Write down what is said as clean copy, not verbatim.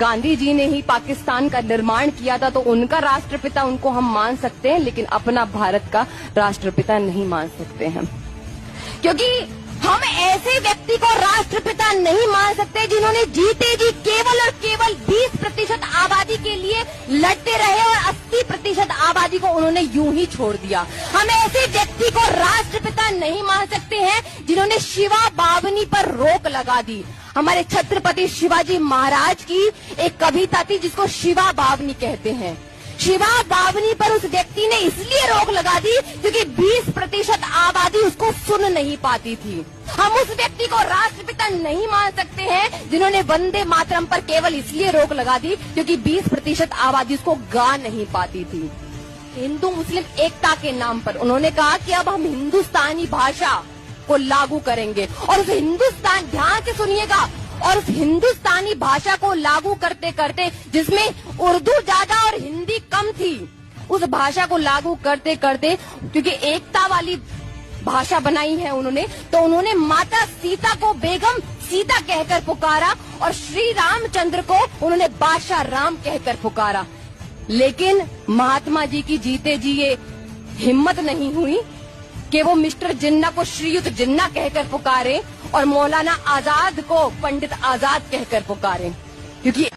गांधी जी ने ही पाकिस्तान का निर्माण किया था तो उनका राष्ट्रपिता उनको हम मान सकते हैं, लेकिन अपना भारत का राष्ट्रपिता नहीं मान सकते हैं, क्योंकि हम ऐसे व्यक्ति को राष्ट्रपिता नहीं मान सकते जिन्होंने जीते जी केवल और केवल 20% आबादी के लिए लड़ते रहे और 80% आबादी को उन्होंने यूं ही छोड़ दिया। हम ऐसे व्यक्ति को राष्ट्रपिता नहीं मान सकते हैं जिन्होंने शिवा बावनी पर रोक लगा दी। हमारे छत्रपति शिवाजी महाराज की एक कविता थी जिसको शिवा बावनी कहते हैं। शिवा बावनी पर उस व्यक्ति ने इसलिए रोक लगा दी क्योंकि 20% आबादी उसको सुन नहीं पाती थी। हम उस व्यक्ति को राष्ट्रपिता नहीं मान सकते हैं जिन्होंने वंदे मातरम पर केवल इसलिए रोक लगा दी क्योंकि 20% आबादी उसको गा नहीं पाती थी। हिंदू मुस्लिम एकता के नाम पर उन्होंने कहा कि अब हम हिंदुस्तानी भाषा को लागू करेंगे, और उस हिंदुस्तान, ध्यान से सुनिएगा, और उस हिंदुस्तानी भाषा को लागू करते करते, जिसमें उर्दू ज्यादा और हिंदी कम थी, उस भाषा को लागू करते करते, क्योंकि एकता वाली भाषा बनाई है उन्होंने, तो उन्होंने माता सीता को बेगम सीता कहकर पुकारा और श्री रामचंद्र को उन्होंने बादशाह राम कहकर पुकारा। लेकिन महात्मा जी की जीते जी ये हिम्मत नहीं हुई कि वो मिस्टर जिन्ना को श्रीयुत जिन्ना कहकर पुकारे और मौलाना आजाद को पंडित आजाद कहकर पुकारे, क्योंकि